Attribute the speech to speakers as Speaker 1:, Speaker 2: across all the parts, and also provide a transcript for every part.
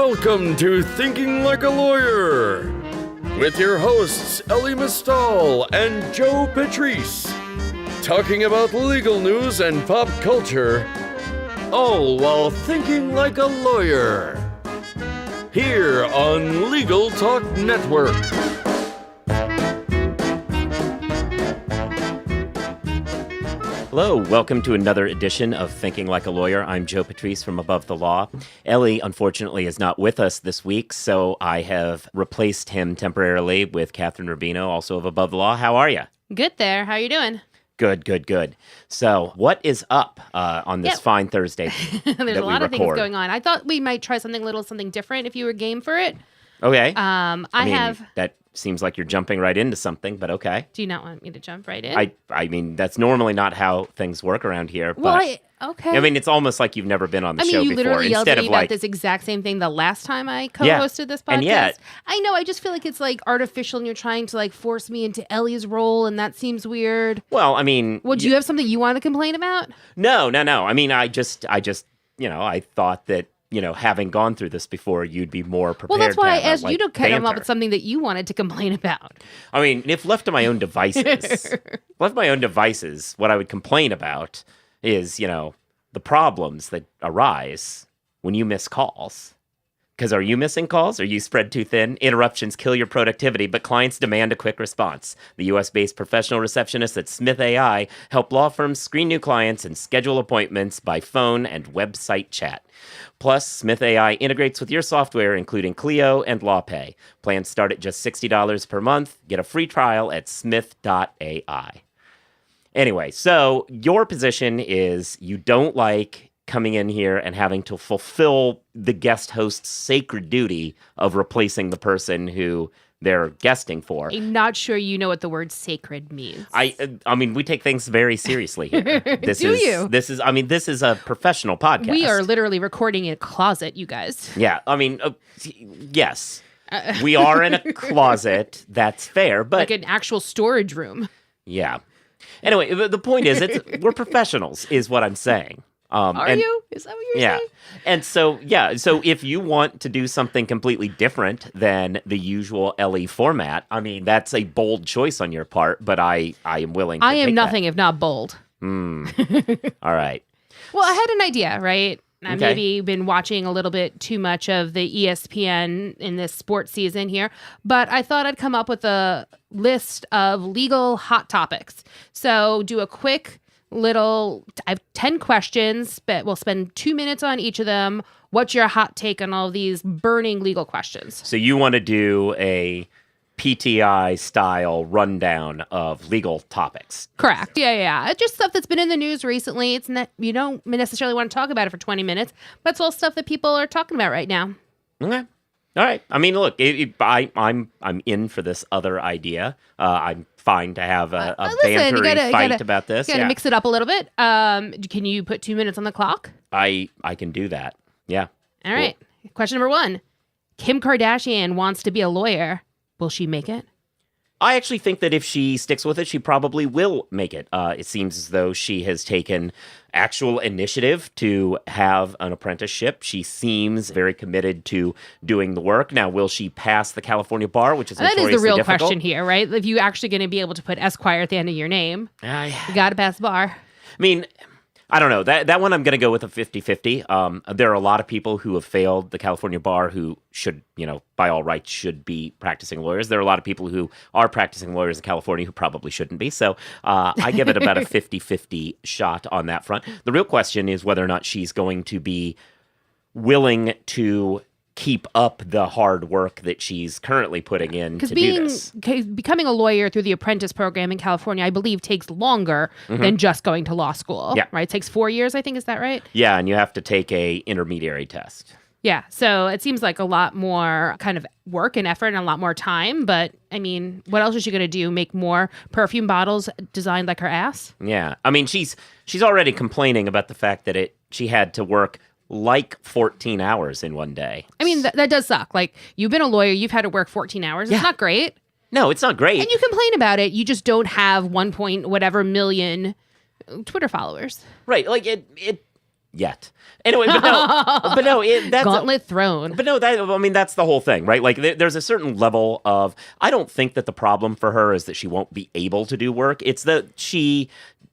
Speaker 1: Welcome to Thinking Like a Lawyer with your hosts Elie and Joe Patrice, talking about legal news and pop culture, all while thinking like a lawyer. Here on Legal Talk Network.
Speaker 2: Hello, welcome to another edition of Thinking Like a Lawyer. I'm Joe Patrice from Above the Law. Elie, unfortunately, is not with us this week, so I have replaced him temporarily with Kathryn Rubino, also of Above the Law. How are you?
Speaker 3: Good there. How are you doing?
Speaker 2: Good. So, what is up on this fine Thursday?
Speaker 3: There's a lot of things going on. I thought we might try something different if you were game for it.
Speaker 2: Okay.
Speaker 3: I mean,
Speaker 2: that seems like you're jumping right into something, but okay.
Speaker 3: Do you not want me to jump right in?
Speaker 2: I mean, that's normally not how things work around here.
Speaker 3: Well, okay.
Speaker 2: I mean, it's almost like you've never been on the show before.
Speaker 3: You literally yelled at me
Speaker 2: about
Speaker 3: this exact same thing the last time I co-hosted this podcast.
Speaker 2: And yet,
Speaker 3: I know. I just feel like it's like artificial, and you're trying to like force me into Ellie's role, and that seems weird.
Speaker 2: Well, I mean,
Speaker 3: do you have something you want to complain about?
Speaker 2: No. I mean, I just, I thought that, having gone through this before, you'd be more prepared.
Speaker 3: Well, that's why I asked
Speaker 2: like,
Speaker 3: you to come
Speaker 2: banter.
Speaker 3: up with something that you wanted to complain about.
Speaker 2: I mean, if left to my own devices, what I would complain about is, the problems that arise when you miss calls. Because are you missing calls? Are you spread too thin? Interruptions kill your productivity, but clients demand a quick response. The U.S.-based professional receptionists at Smith AI help law firms screen new clients and schedule appointments by phone and website chat. Plus, Smith AI integrates with your software, including Clio and LawPay. Plans start at just $60 per month. Get a free trial at smith.ai. Anyway, so your position is you don't like coming in here and having to fulfill the guest host's sacred duty of replacing the person who they're guesting for.
Speaker 3: I'm not sure you know what the word sacred means.
Speaker 2: I mean, we take things very seriously here. This is a professional podcast.
Speaker 3: We are literally recording in a closet, you guys.
Speaker 2: Yeah, I mean, yes. We are in a closet. That's fair, but
Speaker 3: like an actual storage room.
Speaker 2: Yeah. Anyway, the point is, we're professionals, is what I'm saying.
Speaker 3: Are you? Is that what you're saying?
Speaker 2: And so, so if you want to do something completely different than the usual Elie format, I mean, that's a bold choice on your part, but I am willing to
Speaker 3: I am
Speaker 2: take
Speaker 3: nothing if not bold.
Speaker 2: All right.
Speaker 3: Well, I had an idea, right? I've
Speaker 2: Okay.
Speaker 3: maybe been watching a little bit too much of the ESPN in this sports season here, but I thought I'd come up with a list of legal hot topics. So do a quick I have 10 questions, but we'll spend 2 minutes on each of them. What's your hot take on all these burning legal questions?
Speaker 2: So you want to do a PTI style rundown of legal topics.
Speaker 3: Correct. Yeah. It's just stuff that's been in the news recently. It's not, you don't necessarily want to talk about it for 20 minutes, but it's all stuff that people are talking about right now.
Speaker 2: Okay. All right. I mean, look, I'm in for this other idea. I'm fine to have a bantery fight about this.
Speaker 3: You got to mix it up a little bit. Can you put 2 minutes on the clock?
Speaker 2: I can do that. Yeah.
Speaker 3: All right. Question number 1. Kim Kardashian wants to be a lawyer. Will she make it?
Speaker 2: I actually think that if she sticks with it, she probably will make it. It seems as though she has taken actual initiative to have an apprenticeship. She seems very committed to doing the work. Now, will she pass the California bar, which is notoriously difficult?
Speaker 3: That is the real question here, right? If you're actually going to be able to put Esquire at the end of your name, you got to pass the bar.
Speaker 2: I mean, I don't know. That one I'm going to go with a 50-50. There are a lot of people who have failed the California bar who should, by all rights, should be practicing lawyers. There are a lot of people who are practicing lawyers in California who probably shouldn't be. So I give it about a 50-50 shot on that front. The real question is whether or not she's going to be willing to keep up the hard work that she's currently putting in to do this.
Speaker 3: Becoming a lawyer through the apprentice program in California, I believe, takes longer than just going to law school.
Speaker 2: Yeah.
Speaker 3: Right? It takes 4 years, I think. Is that right?
Speaker 2: Yeah, and you have to take a intermediary test.
Speaker 3: Yeah, so it seems like a lot more kind of work and effort and a lot more time. But, I mean, what else is she going to do? Make more perfume bottles designed like her ass?
Speaker 2: Yeah. I mean, she's already complaining about the fact that she had to work like 14 hours in one day.
Speaker 3: I mean, that does suck. Like, you've been a lawyer, you've had to work 14 hours. It's not great.
Speaker 2: No, it's not great.
Speaker 3: And you complain about it. You just don't have 1 point whatever million Twitter followers.
Speaker 2: Right. Like, it yet. Anyway, but no, that's
Speaker 3: Gauntlet thrown.
Speaker 2: But no, that's the whole thing, right? Like, there's a certain level of, I don't think that the problem for her is that she won't be able to do work. It's that she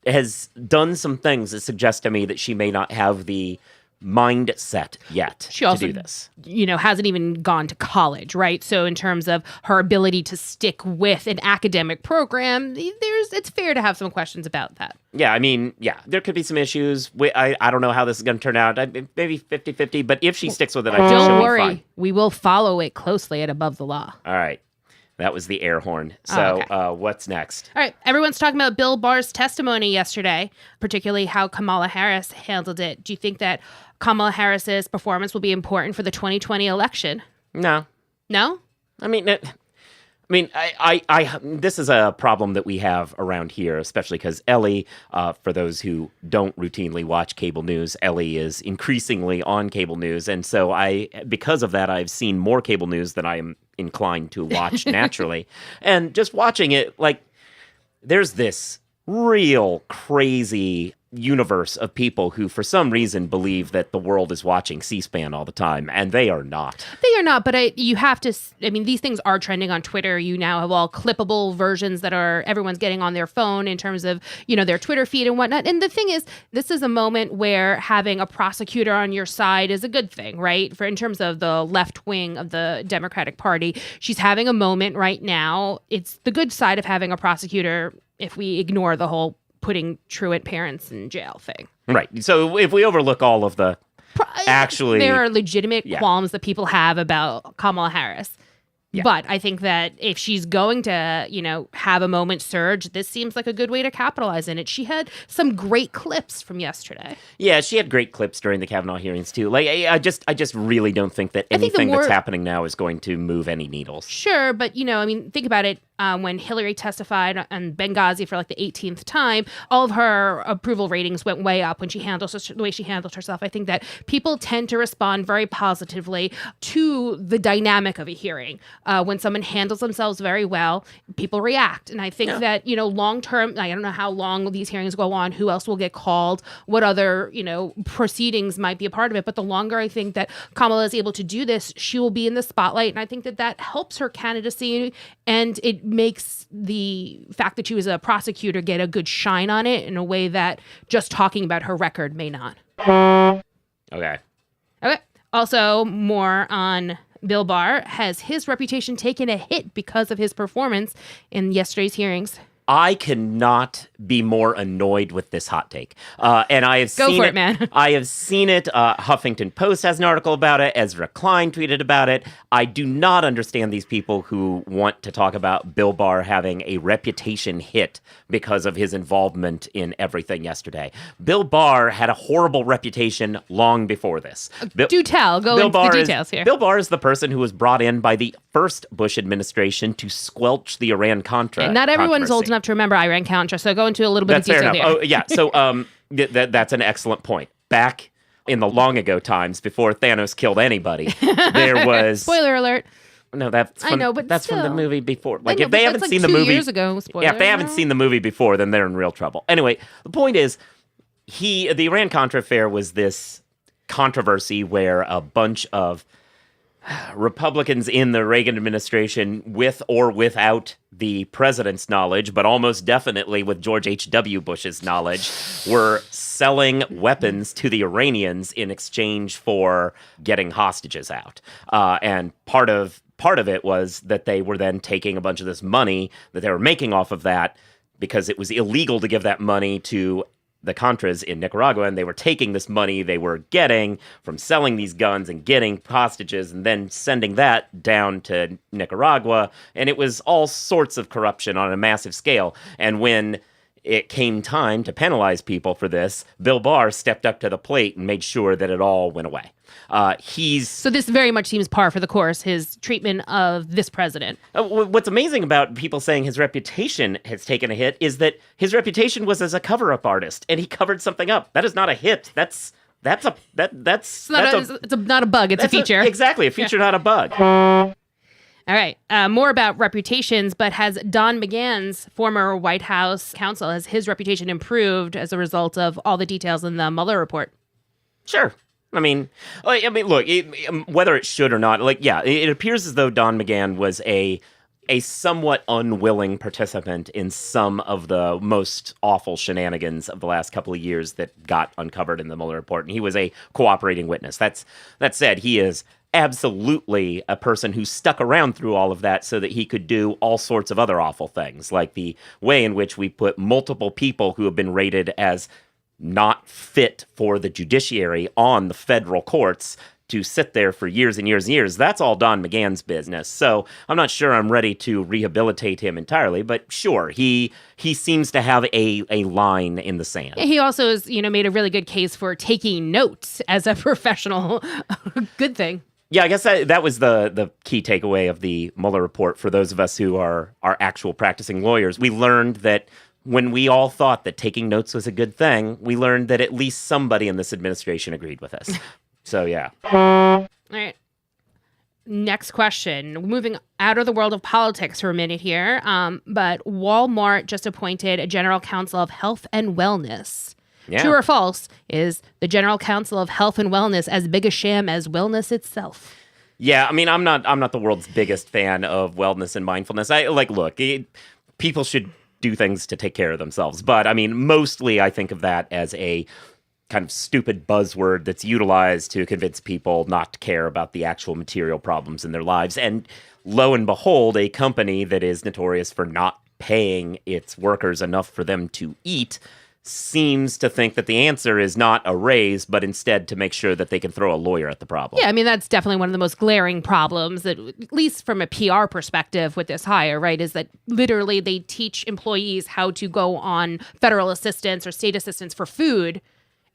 Speaker 2: has done some things that suggest to me that she may not have the mindset yet
Speaker 3: She also,
Speaker 2: to do this.
Speaker 3: Hasn't even gone to college, right? So in terms of her ability to stick with an academic program, it's fair to have some questions about that.
Speaker 2: Yeah, there could be some issues. I don't know how this is going to turn out. Maybe 50-50, but if she sticks with it, I think she'll
Speaker 3: Don't
Speaker 2: be fine.
Speaker 3: worry. We will follow it closely at Above the Law.
Speaker 2: All right. That was the air horn. So
Speaker 3: okay.
Speaker 2: What's next?
Speaker 3: All right. Everyone's talking about Bill Barr's testimony yesterday, particularly how Kamala Harris handled it. Do you think that Kamala Harris's performance will be important for the 2020 election?
Speaker 2: No.
Speaker 3: No?
Speaker 2: This is a problem that we have around here, especially because Elie, for those who don't routinely watch cable news, Elie is increasingly on cable news. And so because of that, I've seen more cable news than I am inclined to watch naturally. And just watching it, like, there's this real crazy universe of people who, for some reason, believe that the world is watching C-SPAN all the time, and they are not.
Speaker 3: They are not, but you have to, these things are trending on Twitter. You now have all clippable versions that everyone's getting on their phone in terms of, their Twitter feed and whatnot. And the thing is, this is a moment where having a prosecutor on your side is a good thing, right? In terms of the left wing of the Democratic Party, she's having a moment right now. It's the good side of having a prosecutor if we ignore the whole putting truant parents in jail thing.
Speaker 2: Right. So if we overlook all of the
Speaker 3: there are legitimate qualms that people have about Kamala Harris. Yeah. But I think that if she's going to, have a moment surge, this seems like a good way to capitalize in it. She had some great clips from yesterday.
Speaker 2: Yeah, she had great clips during the Kavanaugh hearings too. Like, I just really don't think that anything that's happening now is going to move any needles.
Speaker 3: Sure, but think about it. When Hillary testified on Benghazi for like the 18th time, all of her approval ratings went way up when the way she handled herself. I think that people tend to respond very positively to the dynamic of a hearing. When someone handles themselves very well, people react. And I think that, long term, I don't know how long these hearings go on, who else will get called, what other, proceedings might be a part of it. But the longer I think that Kamala is able to do this, she will be in the spotlight. And I think that helps her candidacy, and it makes the fact that she was a prosecutor get a good shine on it in a way that just talking about her record may not.
Speaker 2: Okay.
Speaker 3: Also, more on Bill Barr. Has his reputation taken a hit because of his performance in yesterday's hearings?
Speaker 2: I cannot be more annoyed with this hot take. And I have seen
Speaker 3: Go for it, man.
Speaker 2: I have seen it. Huffington Post has an article about it. Ezra Klein tweeted about it. I do not understand these people who want to talk about Bill Barr having a reputation hit because of his involvement in everything yesterday. Bill Barr had a horrible reputation long before this.
Speaker 3: Do tell. Go into the details here.
Speaker 2: Bill Barr is the person who was brought in by the first Bush administration to squelch the Iran-Contra
Speaker 3: and not everyone's old enough to remember Iran-Contra, so go into a little bit of detail here.
Speaker 2: Oh, yeah. So that's an excellent point. Back in the long ago times, before Thanos killed anybody, there was...
Speaker 3: Spoiler alert.
Speaker 2: No, that's from,
Speaker 3: I know, but
Speaker 2: that's
Speaker 3: still.
Speaker 2: from the movie before.
Speaker 3: Like, if they haven't
Speaker 2: seen the movie
Speaker 3: 2 years ago, spoiler.
Speaker 2: Yeah, if they haven't seen the movie before, then they're in real trouble. Anyway, the point is, the Iran-Contra affair was this controversy where a bunch of Republicans in the Reagan administration, with or without the president's knowledge, but almost definitely with George H.W. Bush's knowledge, were selling weapons to the Iranians in exchange for getting hostages out. And part of it was that they were then taking a bunch of this money that they were making off of that, because it was illegal to give that money to the Contras in Nicaragua, and they were taking this money they were getting from selling these guns and getting hostages and then sending that down to Nicaragua. And it was all sorts of corruption on a massive scale. And when it came time to penalize people for this, Bill Barr stepped up to the plate and made sure that it all went away. So
Speaker 3: this very much seems par for the course, his treatment of this president.
Speaker 2: What's amazing about people saying his reputation has taken a hit is that his reputation was as a cover-up artist, and he covered something up. That is not a hit. It's not a bug. It's a feature. Exactly, a feature, not a bug.
Speaker 3: All right. More about reputations, but has Don McGahn's former White House counsel, has his reputation improved as a result of all the details in the Mueller report?
Speaker 2: Sure. I mean, look, whether it should or not, it appears as though Don McGahn was a somewhat unwilling participant in some of the most awful shenanigans of the last couple of years that got uncovered in the Mueller report, and he was a cooperating witness. That said, he is absolutely a person who stuck around through all of that so that he could do all sorts of other awful things, like the way in which we put multiple people who have been rated as not fit for the judiciary on the federal courts to sit there for years and years and years. That's all Don McGahn's business. So I'm not sure I'm ready to rehabilitate him entirely, but sure, he seems to have a line in the sand.
Speaker 3: He also has, made a really good case for taking notes as a professional. Good thing.
Speaker 2: Yeah, I guess that was the key takeaway of the Mueller report for those of us who are actual practicing lawyers. We learned that when we all thought that taking notes was a good thing, we learned that at least somebody in this administration agreed with us. So, yeah.
Speaker 3: All right. Next question. Moving out of the world of politics for a minute here, but Walmart just appointed a general counsel of health and wellness.
Speaker 2: Yeah.
Speaker 3: True or false? Is the general counsel of health and wellness as big a sham as wellness itself?
Speaker 2: Yeah, I mean, I'm not the world's biggest fan of wellness and mindfulness. People should do things to take care of themselves, but I mean, mostly I think of that as a kind of stupid buzzword that's utilized to convince people not to care about the actual material problems in their lives. And lo and behold, a company that is notorious for not paying its workers enough for them to eat seems to think that the answer is not a raise, but instead to make sure that they can throw a lawyer at the problem.
Speaker 3: Yeah, I mean, that's definitely one of the most glaring problems, that, at least from a PR perspective with this hire, right, is that literally they teach employees how to go on federal assistance or state assistance for food,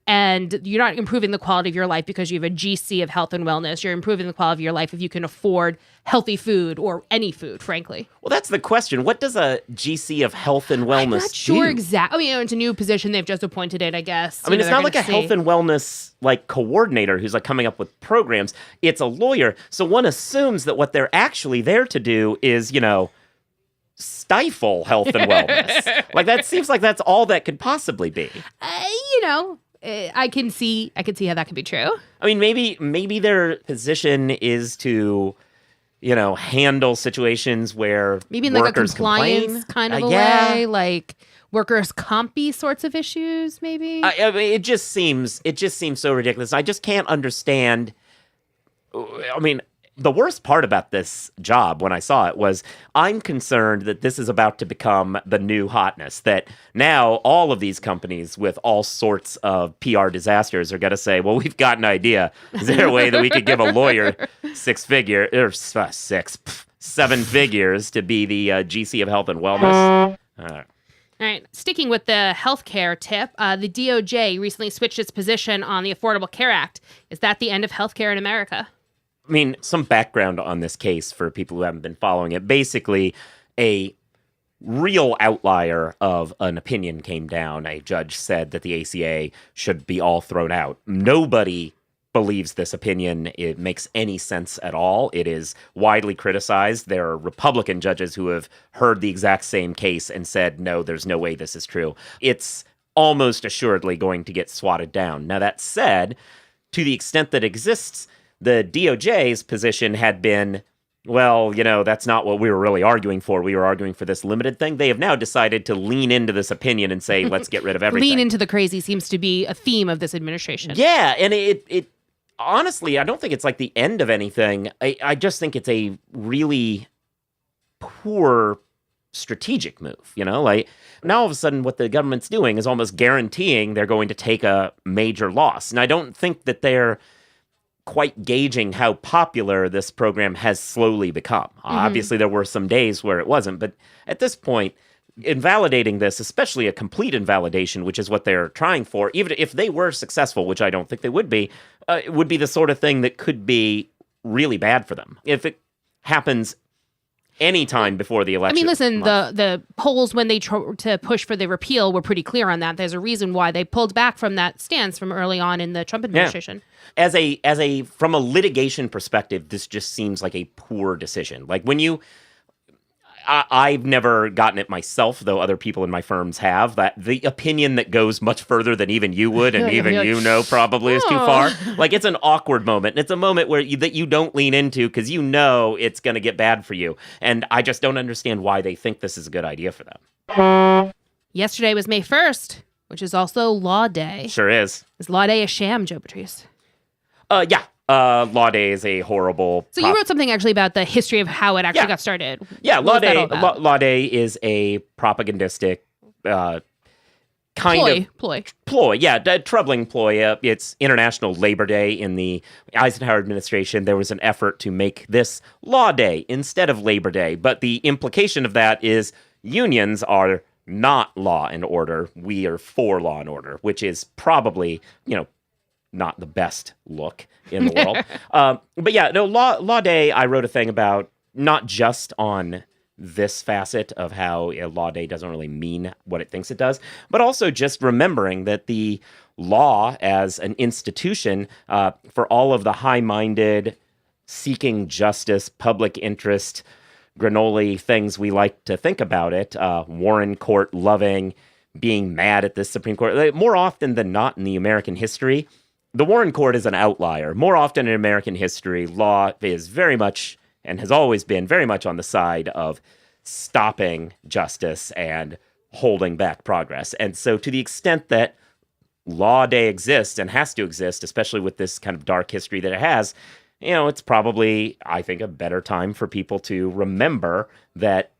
Speaker 3: and you're not improving the quality of your life because you have a GC of health and wellness. You're improving the quality of your life if you can afford healthy food, or any food, frankly.
Speaker 2: Well, that's the question. What does a GC of health and wellness
Speaker 3: I'm not sure
Speaker 2: do?
Speaker 3: exactly. I mean, it's a new position. They've just appointed it, I guess.
Speaker 2: I mean, it's not like a health and wellness coordinator who's coming up with programs. It's a lawyer. So one assumes that what they're actually there to do is, stifle health and wellness. That seems like that's all that could possibly be.
Speaker 3: I can see how that could be true. I
Speaker 2: mean, maybe their position is to, handle situations where
Speaker 3: maybe in
Speaker 2: workers
Speaker 3: a compliance
Speaker 2: complain.
Speaker 3: kind of a way, like workers' compy sorts of issues, maybe.
Speaker 2: I mean, it just seems so ridiculous. I just can't understand. I mean, the worst part about this job when I saw it was I'm concerned that this is about to become the new hotness, that now all of these companies with all sorts of PR disasters are going to say, well, we've got an idea. Is there a way that we could give a lawyer 7 figures to be the GC of health and wellness?
Speaker 3: All right. Sticking with the healthcare tip, the DOJ recently switched its position on the Affordable Care Act. Is that the end of healthcare in America?
Speaker 2: I mean, some background on this case for people who haven't been following it. Basically, a real outlier of an opinion came down. A judge said that the ACA should be all thrown out. Nobody believes this opinion. It makes any sense at all. It is widely criticized. There are Republican judges who have heard the exact same case and said, no, there's no way this is true. It's almost assuredly going to get swatted down. Now, that said, to the extent that exists, the DOJ's position had been, well, that's not what we were really arguing for. We were arguing for this limited thing. They have now decided to lean into this opinion and say, let's get rid of everything.
Speaker 3: Lean into the crazy seems to be a theme of this administration.
Speaker 2: Yeah, and it honestly, I don't think it's the end of anything. I just think it's a really poor strategic move, now all of a sudden what the government's doing is almost guaranteeing they're going to take a major loss. And I don't think that they're quite gauging how popular this program has slowly become. Obviously, there were some days where it wasn't, but at this point, invalidating this, especially a complete invalidation, which is what they're trying for, even if they were successful, which I don't think they would be, it would be the sort of thing that could be really bad for them. If it happens anytime before the election.
Speaker 3: I mean, listen, the polls when they to push for the repeal were pretty clear on that. There's a reason why they pulled back from that stance from early on in the Trump administration.
Speaker 2: Yeah. From a litigation perspective, this just seems like a poor decision. I've never gotten it myself, though other people in my firms have, that the opinion that goes much further than even you would, and even you know probably is too far. Like, it's an awkward moment. And it's a moment where that you don't lean into because you know it's going to get bad for you. And I just don't understand why they think this is a good idea for them.
Speaker 3: Yesterday was May 1st, which is also Law Day.
Speaker 2: Sure is.
Speaker 3: Is Law Day a sham, Joe Patrice?
Speaker 2: Yeah. Law Day is a horrible...
Speaker 3: So you wrote something actually about the history of how it actually got started.
Speaker 2: Yeah,
Speaker 3: Law
Speaker 2: Day is a propagandistic ploy. Yeah, troubling ploy. It's International Labor Day. In the Eisenhower administration, there was an effort to make this Law Day instead of Labor Day. But the implication of that is unions are not law and order. We are for law and order, which is probably, not the best look in the world. But yeah, no, Law Day, I wrote a thing about not just on this facet of how a Law Day doesn't really mean what it thinks it does, but also just remembering that the law as an institution, for all of the high-minded, seeking justice, public interest, granola things we like to think about it, Warren Court loving, being mad at the Supreme Court, more often than not in the American history, the Warren Court is an outlier. More often in American history, law is very much, and has always been very much on the side of stopping justice and holding back progress. And so to the extent that Law Day exists and has to exist, especially with this kind of dark history that it has, it's probably, I think, a better time for people to remember that,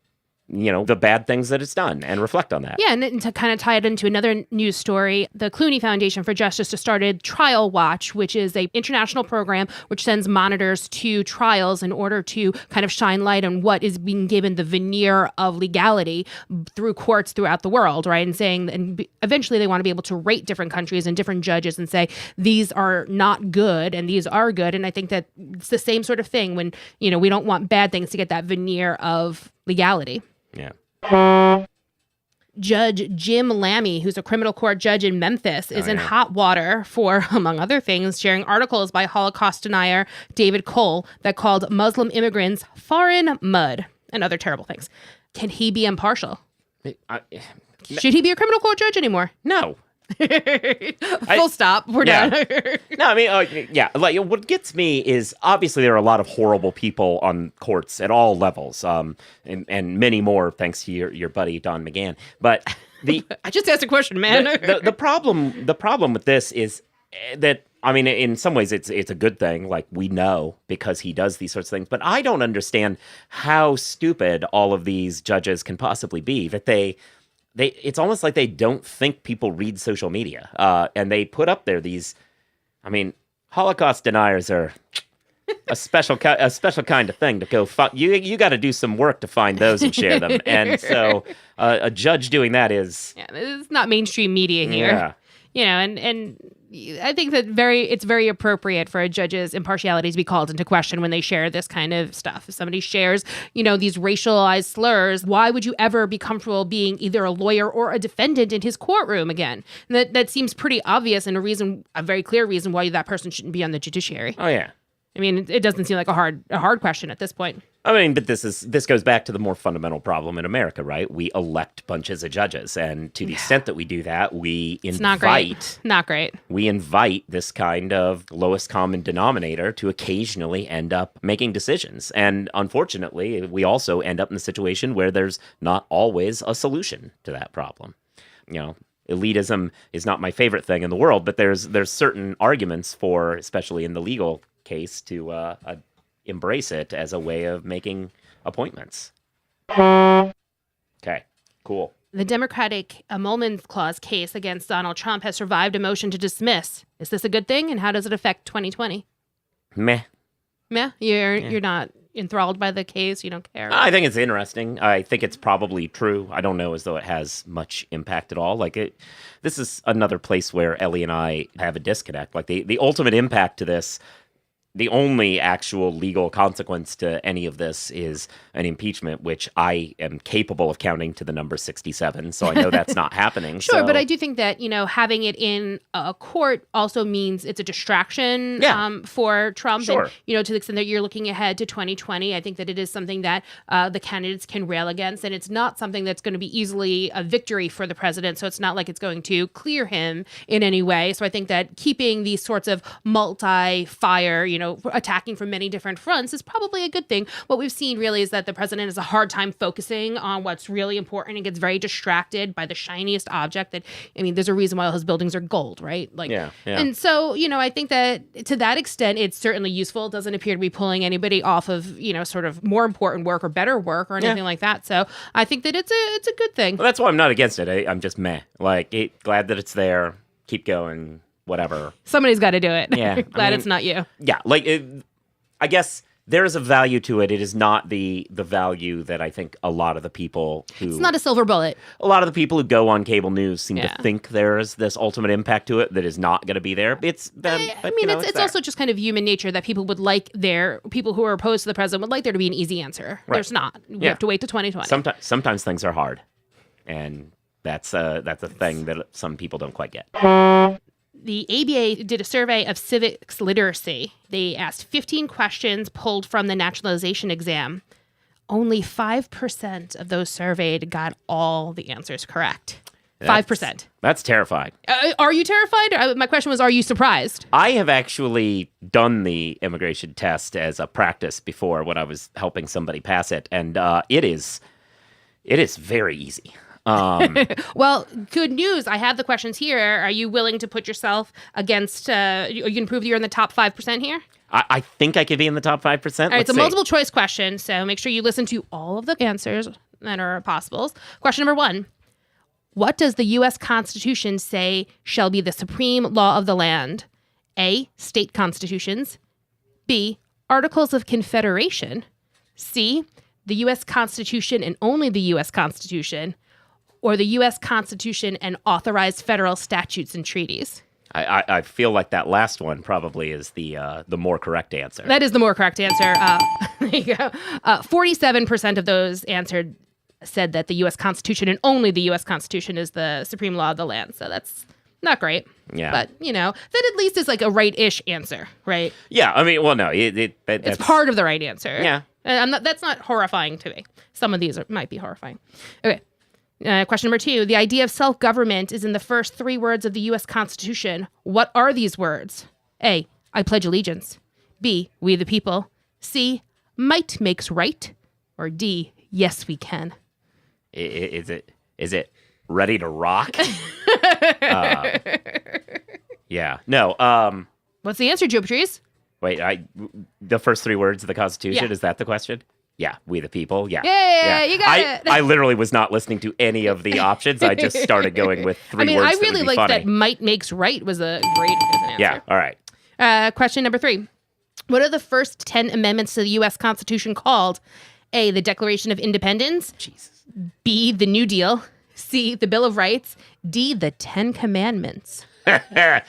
Speaker 2: the bad things that it's done and reflect on that.
Speaker 3: Yeah, and to kind of tie it into another news story, the Clooney Foundation for Justice just started Trial Watch, which is an international program which sends monitors to trials in order to kind of shine light on what is being given the veneer of legality through courts throughout the world, right? And eventually they want to be able to rate different countries and different judges and say, these are not good and these are good. And I think that it's the same sort of thing when, we don't want bad things to get that veneer of legality.
Speaker 2: Yeah.
Speaker 3: Judge Jim Lammy, who's a criminal court judge in Memphis, is in hot water for, among other things, sharing articles by Holocaust denier David Cole that called Muslim immigrants foreign mud and other terrible things. Can he be impartial? Should he be a criminal court judge anymore?
Speaker 2: No.
Speaker 3: Full stop. We're done.
Speaker 2: No, I mean, like, what gets me is obviously there are a lot of horrible people on courts at all levels, and many more thanks to your buddy Don McGahn. But
Speaker 3: I just asked a question, man.
Speaker 2: the problem with this is that, I mean, in some ways it's a good thing. Like, we know because he does these sorts of things. But I don't understand how stupid all of these judges can possibly be. That it's almost like they don't think people read social media. And they put up there these, I mean, Holocaust deniers are a special kind of thing to go find. You got to do some work to find those and share them. And so a judge doing that is...
Speaker 3: Yeah, it's not mainstream media here.
Speaker 2: Yeah.
Speaker 3: And I think that it's very appropriate for a judge's impartiality to be called into question when they share this kind of stuff. If somebody shares, these racialized slurs, why would you ever be comfortable being either a lawyer or a defendant in his courtroom again? And that seems pretty obvious and a very clear reason why that person shouldn't be on the judiciary.
Speaker 2: Oh, yeah.
Speaker 3: I mean, it doesn't seem like a hard question at this point.
Speaker 2: I mean, but this goes back to the more fundamental problem in America, right? We elect bunches of judges, and to the extent that we do that, we invite...
Speaker 3: Not great.
Speaker 2: We invite this kind of lowest common denominator to occasionally end up making decisions. And unfortunately, we also end up in the situation where there's not always a solution to that problem. Elitism is not my favorite thing in the world, but there's certain arguments for, especially in the legal case, to embrace it as a way of making appointments. Okay, cool.
Speaker 3: The Democratic Emoluments Clause case against Donald Trump has survived a motion to dismiss. Is this a good thing, and how does it affect 2020?
Speaker 2: Meh.
Speaker 3: You're not enthralled by the case? You don't care?
Speaker 2: I think it's interesting. I think it's probably true. I don't know as though it has much impact at all. This is another place where Elie and I have a disconnect. Like, the ultimate impact to this the only actual legal consequence to any of this is an impeachment, which I am capable of counting to the number 67. So I know that's not happening.
Speaker 3: Sure,
Speaker 2: so.
Speaker 3: but I do think that, having it in a court also means it's a distraction for Trump.
Speaker 2: Sure.
Speaker 3: And, to the extent that you're looking ahead to 2020, I think that it is something that the candidates can rail against. And it's not something that's going to be easily a victory for the president. So it's not like it's going to clear him in any way. So I think that keeping these sorts of multi-fire, attacking from many different fronts is probably a good thing. What we've seen really is that the president has a hard time focusing on what's really important and gets very distracted by the shiniest object there's a reason why all his buildings are gold, right?
Speaker 2: Yeah.
Speaker 3: And so, I think that to that extent, it's certainly useful. It doesn't appear to be pulling anybody off of, sort of more important work or better work or anything like that. So I think that it's a good thing.
Speaker 2: Well, that's why I'm not against it. I'm just meh. Glad that it's there. Keep going. Whatever.
Speaker 3: Somebody's got to do it.
Speaker 2: Yeah.
Speaker 3: Glad it's not you.
Speaker 2: Yeah. I guess there is a value to it. It is not the value that I think a lot of the people who...
Speaker 3: It's not a silver bullet.
Speaker 2: A lot of the people who go on cable news seem to think there is this ultimate impact to it that is not going to be there. It's
Speaker 3: also just kind of human nature that people would like people who are opposed to the president would like there to be an easy answer.
Speaker 2: Right.
Speaker 3: There's not. We have to wait to 2020.
Speaker 2: Sometimes things are hard. And that's a thing that some people don't quite get.
Speaker 3: The ABA did a survey of civics literacy. They asked 15 questions pulled from the naturalization exam. Only 5% of those surveyed got all the answers correct. 5%.
Speaker 2: That's terrifying.
Speaker 3: Are you terrified? My question was, are you surprised?
Speaker 2: I have actually done the immigration test as a practice before when I was helping somebody pass it, and it is very easy.
Speaker 3: Well, good news. I have the questions here. Are you willing to put yourself against, you can prove that you're in the top 5% here?
Speaker 2: I think I could be in the top 5%.
Speaker 3: All right, it's a multiple choice question, so make sure you listen to all of the answers that are possibles. Question number 1. What does the U.S. Constitution say shall be the supreme law of the land? A, state constitutions. B, Articles of Confederation. C, the U.S. Constitution and only the U.S. Constitution. Or the U.S. Constitution and authorized federal statutes and treaties?
Speaker 2: I feel like that last one probably is the more correct answer.
Speaker 3: That is the more correct answer. There you go. 47% of those said that the U.S. Constitution and only the U.S. Constitution is the supreme law of the land. So that's not great.
Speaker 2: Yeah.
Speaker 3: But, that at least is like a right-ish answer, right?
Speaker 2: Yeah. No.
Speaker 3: It's part of the right answer.
Speaker 2: Yeah.
Speaker 3: And that's not horrifying to me. Some of these might be horrifying. Okay. Question number 2. The idea of self-government is in the first 3 words of the U.S. Constitution. What are these words? A, I pledge allegiance. B, we the people. C, might makes right. Or D, yes we can.
Speaker 2: Is it ready to rock? Yeah. No.
Speaker 3: What's the answer, Joe Patrice?
Speaker 2: Wait, the first 3 words of the Constitution,
Speaker 3: Yeah.
Speaker 2: Is that the question? Yeah, we the people. Yeah.
Speaker 3: Yeah, you got it.
Speaker 2: I literally was not listening to any of the options. I just started going with 3 words.
Speaker 3: I really liked
Speaker 2: funny.
Speaker 3: that might makes right was a great as an answer.
Speaker 2: Yeah, all right.
Speaker 3: Question number 3. What are the first 10 amendments to the U.S. Constitution called? A, the Declaration of Independence.
Speaker 2: Jesus.
Speaker 3: B, the New Deal. C, the Bill of Rights. D, the 10 Commandments.
Speaker 2: I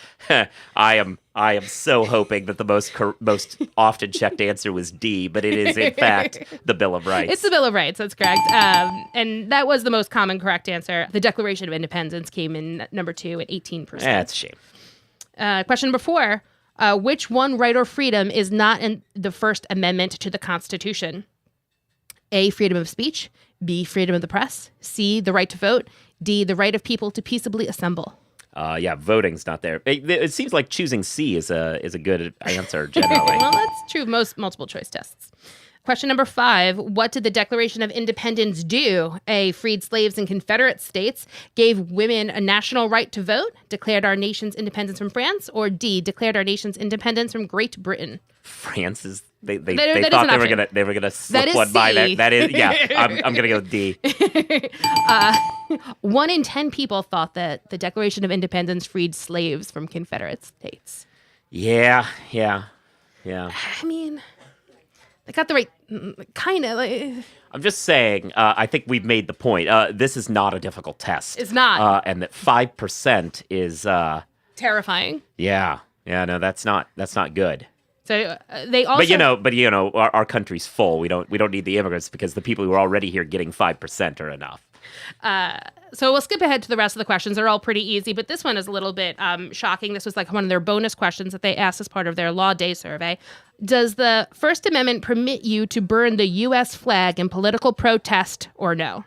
Speaker 2: am so hoping that the most often checked answer was D, but it is in fact the Bill of Rights.
Speaker 3: It's the Bill of Rights. That's correct. And that was the most common correct answer. The Declaration of Independence came in number 2 at 18%.
Speaker 2: That's a shame.
Speaker 3: Question number 4. Which one right or freedom is not in the First Amendment to the Constitution? A, freedom of speech. B, freedom of the press. C, the right to vote. D, the right of people to peaceably assemble.
Speaker 2: Yeah, voting's not there. It seems like choosing C is a good answer generally.
Speaker 3: Well, that's true of most multiple choice tests. Question number 5. What did the Declaration of Independence do? A, freed slaves in Confederate states, gave women a national right to vote, declared our nation's independence from France, or D, declared our nation's independence from Great Britain.
Speaker 2: France is they
Speaker 3: That
Speaker 2: thought
Speaker 3: is an
Speaker 2: they were gonna slip
Speaker 3: is
Speaker 2: one by
Speaker 3: C.
Speaker 2: that is I'm gonna go D.
Speaker 3: 1 in 10 people thought that the Declaration of Independence freed slaves from Confederate states.
Speaker 2: Yeah.
Speaker 3: I mean, they got the right kind of.
Speaker 2: I'm just saying. I think we've made the point. This is not a difficult test.
Speaker 3: It's not.
Speaker 2: And that 5% is
Speaker 3: Terrifying.
Speaker 2: Yeah. No, that's not good.
Speaker 3: So they also,
Speaker 2: But our country's full. We don't need the immigrants because the people who are already here getting 5% are enough.
Speaker 3: So we'll skip ahead to the rest of the questions. They're all pretty easy, but this one is a little bit shocking. This was like one of their bonus questions that they asked as part of their Law Day survey. Does the First Amendment permit you to burn the U.S. flag in political protest or no?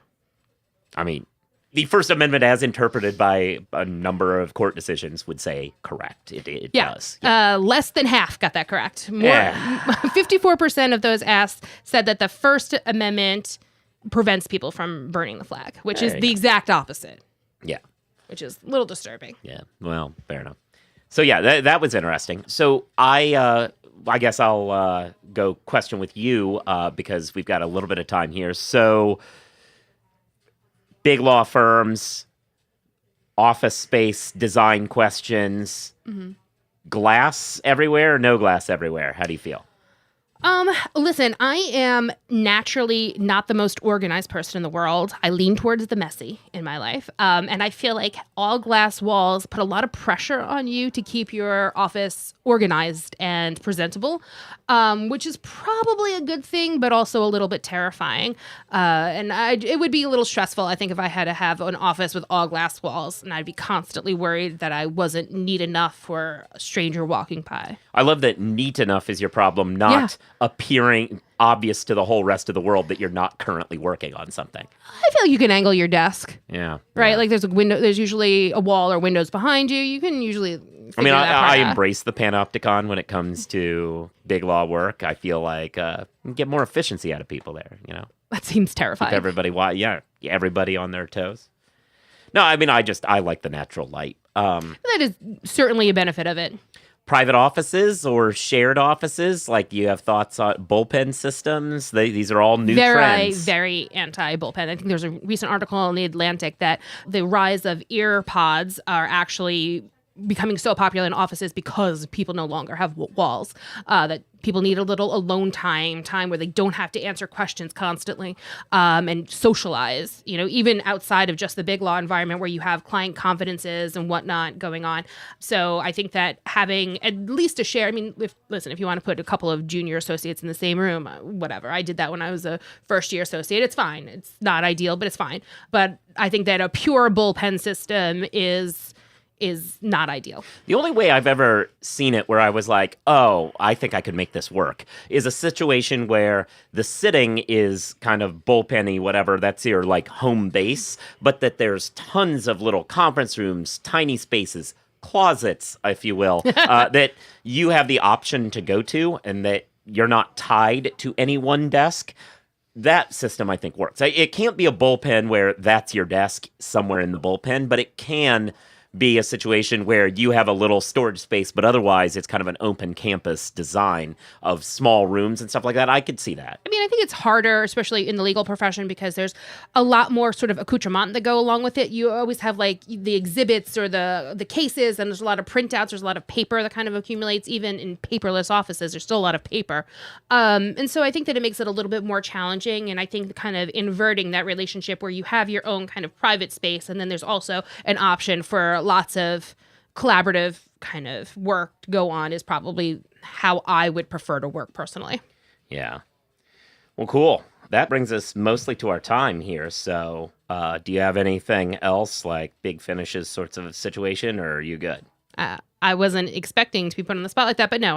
Speaker 2: I mean, the First Amendment, as interpreted by a number of court decisions, would say correct. It does. Yeah.
Speaker 3: Less than half got that correct. 54% of those asked said that the First Amendment prevents people from burning the flag, which is the exact opposite.
Speaker 2: Yeah.
Speaker 3: Which is a little disturbing.
Speaker 2: Yeah. Well, fair enough. So yeah, that was interesting. So I guess I'll go question with you because we've got a little bit of time here. So big law firms, office space design questions, glass everywhere or no glass everywhere? How do you feel?
Speaker 3: Listen, I am naturally not the most organized person in the world. I lean towards the messy in my life. And I feel like all glass walls put a lot of pressure on you to keep your office organized and presentable, which is probably a good thing, but also a little bit terrifying. It would be a little stressful, I think, if I had to have an office with all glass walls, and I'd be constantly worried that I wasn't neat enough for a stranger walking by.
Speaker 2: I love that neat enough is your problem, not appearing obvious to the whole rest of the world that you're not currently working on something.
Speaker 3: I feel like you can angle your desk.
Speaker 2: Yeah.
Speaker 3: Right?
Speaker 2: Yeah.
Speaker 3: Like there's a window, there's usually a wall or windows behind you. You can usually
Speaker 2: I embrace the panopticon when it comes to big law work. I feel like you get more efficiency out of people there,
Speaker 3: That seems terrifying.
Speaker 2: Keep everybody on their toes. No, I mean, I like the natural light.
Speaker 3: That is certainly a benefit of it.
Speaker 2: Private offices or shared offices, like you have thoughts on bullpen systems? These are all new trends.
Speaker 3: Very anti-bullpen. I think there's a recent article in The Atlantic that the rise of ear pods are actually becoming so popular in offices because people no longer have walls, that people need a little alone time where they don't have to answer questions constantly, and socialize, even outside of just the big law environment where you have client confidences and whatnot going on. So I think that having at least a share, if you want to put a couple of junior associates in the same room, whatever. I did that when I was a first year associate. It's fine. It's not ideal, but it's fine. But I think that a pure bullpen system is not ideal.
Speaker 2: The only way I've ever seen it where I was like, oh, I think I could make this work, is a situation where the sitting is kind of bullpenny, whatever, that's your like home base, but that there's tons of little conference rooms, tiny spaces, closets, if you will, that you have the option to go to and that you're not tied to any one desk. That system, I think, works. It can't be a bullpen where that's your desk somewhere in the bullpen, but it can be a situation where you have a little storage space, but otherwise it's kind of an open campus design of small rooms and stuff like that. I could see that.
Speaker 3: I think it's harder, especially in the legal profession, because there's a lot more sort of accoutrement that go along with it. You always have like the exhibits or the cases, and there's a lot of printouts. There's a lot of paper that kind of accumulates. Even in paperless offices, there's still a lot of paper. And so I think that it makes it a little bit more challenging. And I think kind of inverting that relationship where you have your own kind of private space, and then there's also an option for lots of collaborative kind of work to go on is probably how I would prefer to work personally.
Speaker 2: Yeah. Well, cool. That brings us mostly to our time here. So do you have anything else, like big finishes sorts of situation, or are you good?
Speaker 3: I wasn't expecting to be put on the spot like that, but no,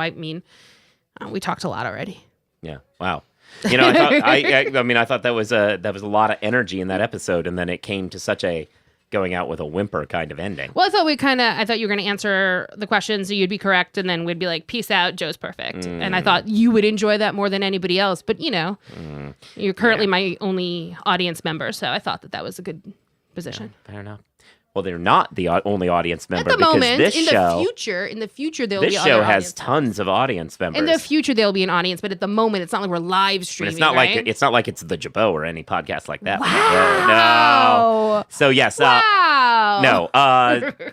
Speaker 3: we talked a lot already.
Speaker 2: Yeah. Wow. I thought that was a lot of energy in that episode, and then it came to such a going out with a whimper kind of ending.
Speaker 3: Well, I thought you were going to answer the questions, so you'd be correct, and then we'd be like, peace out, Joe's perfect. And I thought you would enjoy that more than anybody else, but you're currently my only audience member, so I thought that was a good position.
Speaker 2: Yeah, fair enough. Well, they're not the only audience member
Speaker 3: at the moment.
Speaker 2: This
Speaker 3: in the future, there'll be
Speaker 2: this
Speaker 3: other
Speaker 2: show
Speaker 3: audience
Speaker 2: has tons of audience members.
Speaker 3: In the future, there'll be an audience, but at the moment, it's not like we're live streaming.
Speaker 2: But it's not like it's the Jabot or any podcast like that. Wow. No. So yes.
Speaker 3: Wow.
Speaker 2: No.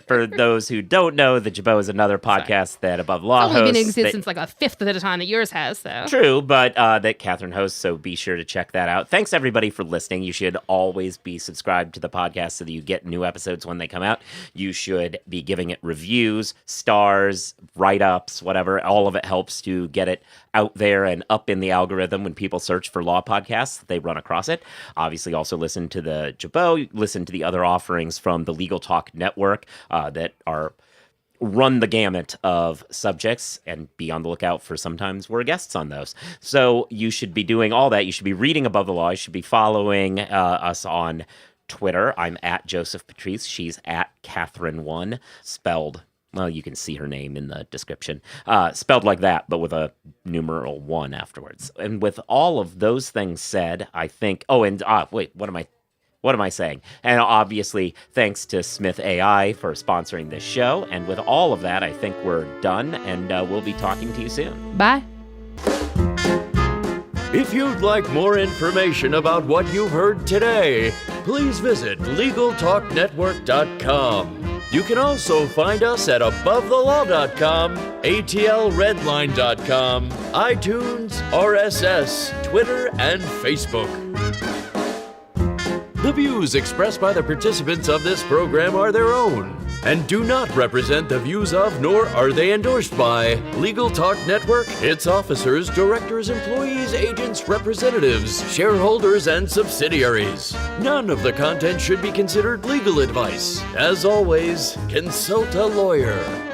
Speaker 2: For those who don't know, the Jabot is another podcast that Above Law hosts.
Speaker 3: It's only been in existence like a fifth of the time that yours has. So
Speaker 2: true, but that Kathryn hosts. So be sure to check that out. Thanks everybody for listening. You should always be subscribed to the podcast so that you get new episodes when when they come out. You should be giving it reviews, stars, write-ups, whatever. All of it helps to get it out there and up in the algorithm when people search for law podcasts. They run across it. Obviously, also listen to the Jabot, listen to the other offerings from the Legal Talk Network that are run the gamut of subjects, and be on the lookout for sometimes we're guests on those. So you should be doing all that. You should be reading Above the Law. You should be following us on Twitter. I'm at Joseph Patrice. She's at Kathryn1, spelled, well, you can see her name in the description, spelled like that, but with a numeral 1 afterwards. And with all of those things said, I think, wait, what am I saying? And obviously, thanks to Smith AI for sponsoring this show. And with all of that, I think we're done, and we'll be talking to you soon.
Speaker 3: Bye.
Speaker 1: If you'd like more information about what you've heard today, please visit LegalTalkNetwork.com. You can also find us at AboveTheLaw.com, ATLRedline.com, iTunes, RSS, Twitter, and Facebook. The views expressed by the participants of this program are their own and do not represent the views of, nor are they endorsed by, Legal Talk Network, its officers, directors, employees, agents, representatives, shareholders, and subsidiaries. None of the content should be considered legal advice. As always, consult a lawyer.